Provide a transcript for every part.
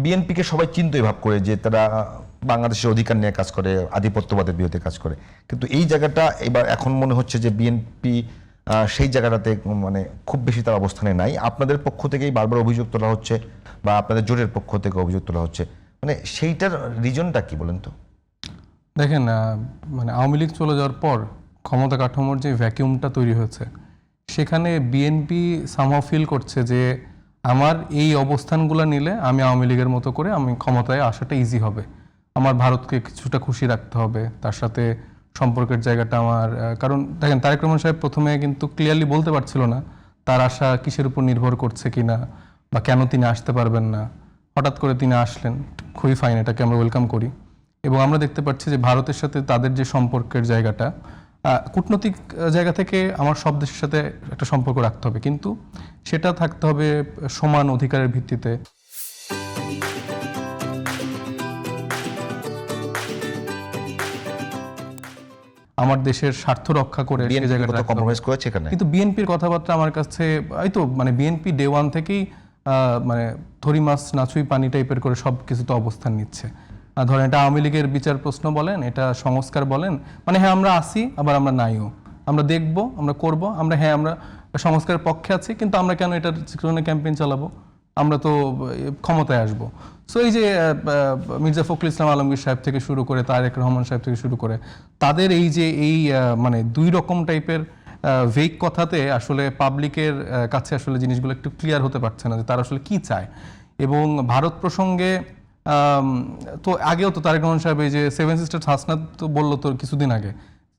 বিএনপিকে সবাই চিন্তাই ভাব করে যে তারা বাংলাদেশের অধিকার নিয়ে কাজ করে, আধিপত্যবাদের বিরুদ্ধে কাজ করে, কিন্তু এই জায়গাটা এবার এখন মনে হচ্ছে যে বিএনপি সেই জায়গাটাতে মানে খুব বেশি তার অবস্থানে নাই। আপনাদের পক্ষ থেকেই বারবার অভিযোগ তোলা হচ্ছে বা আপনাদের জোটের পক্ষ থেকে অভিযোগ তোলা হচ্ছে, মানে সেইটার রিজনটা কি বলেন তো? দেখেন, মানে আওয়ামী লীগ চলে যাওয়ার পর ক্ষমতা কাঠামোর যে ভ্যাকিউমটা তৈরি হয়েছে, সেখানে বিএনপি সামহাও ফিল করছে যে আমার এই অবস্থানগুলো নিলে আমি আওয়ামী লীগের মতো করে আমি ক্ষমতায় আসাটা ইজি হবে, আমার ভারতকে কিছুটা খুশি রাখতে হবে, তার সাথে সম্পর্কের জায়গাটা আমার, কারণ দেখেন তারেক রহমান সাহেব প্রথমে কিন্তু ক্লিয়ারলি বলতে পারছিল না তার আশা কিসের উপর নির্ভর করছে কিনা বা কেন তিনি আসতে পারবেন না। হঠাৎ করে তিনি আসলেন, খুবই ফাইন, এটাকে আমরা ওয়েলকাম করি। এবং আমরা দেখতে পাচ্ছি যে ভারতের সাথে তাদের যে সম্পর্কের জায়গাটা, কূটনৈতিক জায়গা থেকে আমার সব দেশের সাথে একটা সম্পর্ক রাখতে হবে, কিন্তু সেটা থাকতে হবে সমান অধিকারের ভিত্তিতে। আমার দেশের স্বার্থ রক্ষা করে কম্প্রোমাইজ করেছে এখানে। কিন্তু বিএনপির কথাবার্তা আমার কাছে এই তো মানে বিএনপি ডে ওয়ান থেকেই মানে থরি মাছ নাচুই পানি টাইপের করে সব কিছুতে অবস্থান নিচ্ছে। ধরেন এটা আওয়ামী লীগের বিচার প্রশ্ন বলেন, এটা সংস্কার বলেন, মানে হ্যাঁ আমরা আসি আবার আমরা নাইও, আমরা দেখব, আমরা করব, আমরা হ্যাঁ আমরা সংস্কারের পক্ষে আছি, কিন্তু আমরা কেন এটার জন্য ক্যাম্পেইন চালাবো, আমরা তো ক্ষমতায় আসবো। সো এই যে মির্জা ফখরুল ইসলাম আলমগীর সাহেব থেকে শুরু করে তারেক রহমান সাহেব থেকে শুরু করে তাদের এই যে এই মানে দুই রকম টাইপের ভেগ কথাতে আসলে পাবলিকের কাছে আসলে জিনিসগুলো একটু ক্লিয়ার হতে পারছে না যে তারা আসলে কি চায়। এবং ভারত প্রসঙ্গে তো আগেও তো তারেক রহমান সাহেব এই যে সেভেন সিস্টার্স হাসনাত তো বললো তো কিছুদিন আগে,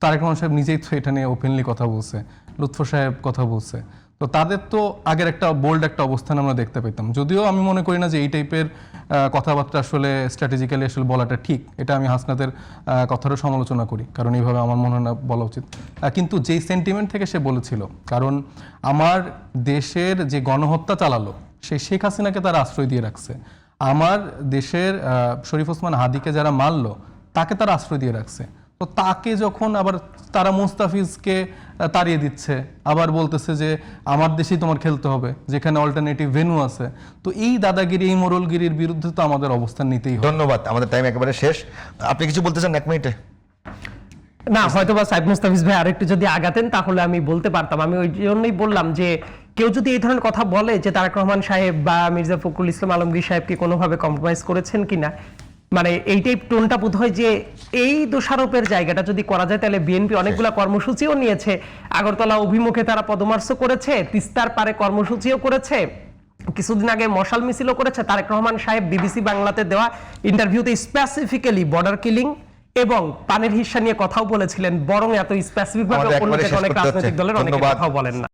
তারেক রহমান সাহেব নিজেই তো এটা নিয়ে ওপেনলি কথা বলছে, লুৎফর সাহেব কথা বলছে, তো তাদের তো আগের একটা বোল্ড একটা অবস্থান আমরা দেখতে পেতাম। যদিও আমি মনে করি না যে এই টাইপের কথাবার্তা আসলে স্ট্র্যাটেজিক্যালি আসলে বলাটা ঠিক, এটা আমি হাসনাতের কথারও সমালোচনা করি, কারণ এইভাবে আমার মনে হয় না বলা উচিত। কিন্তু যেই সেন্টিমেন্ট থেকে সে বলেছিল, কারণ আমার দেশের যে গণহত্যা চালালো সেই শেখ হাসিনাকে তারা আশ্রয় দিয়ে রাখছে, আমার দেশের শরীফ ওসমান হাদিকে যারা মারলো তাকে তারা আশ্রয় দিয়ে রাখছে, তো তাকে যখন আবার তারা মুস্তাফিজকে তাড়িয়ে দিচ্ছে, আবার বলতেছে যে আমার দেশেই তোমার খেলতে হবে যেখানে অল্টারনেটিভ ভেন্যু আছে, তো এই দাদাগিরি এই মোরলগিরির বিরুদ্ধে তো আমাদের অবস্থান নিতেই হবে। ধন্যবাদ, আমাদের টাইম একেবারে শেষ। আপনি কিছু বলতে চান 1 মিনিটে? না, হয়তোবা সাইদ মুস্তাফিজ ভাই আরেকটু যদি আগাতেন তাহলে আমি বলতে পারতাম। আমি ওই জন্যই বললাম যে কেউ যদি এই ধরনের কথা বলে যে তারেক রহমান সাহেব বা মির্জা ফখরুল ইসলাম আলমগীর সাহেবকে কোনোভাবে কম্প্রোমাইজ করেছেন কিনা, মানে এইটাই টোনটা বোধ হয় যে এই দোষারোপের জায়গাটা যদি করা যায় তাহলে বিএনপি অনেকগুলো কর্মসূচিও নিয়েছে, আগরতলা অভিমুখে তারা পদমার্চও করেছে, তিস্তার পারে কর্মসূচিও করেছে, কিছুদিন আগে মশাল মিছিলও করেছে। তারেক রহমান সাহেব বিবিসি বাংলাতে দেওয়া ইন্টারভিউতে স্পেসিফিক্যালি বর্ডার কিলিং এবং পানির হিস্সা নিয়ে কথাও বলেছিলেন, বরং এত স্পেসিফিক ভাবে অন্য অনেক রাজনৈতিক দলের অনেক কথাও বলেন না।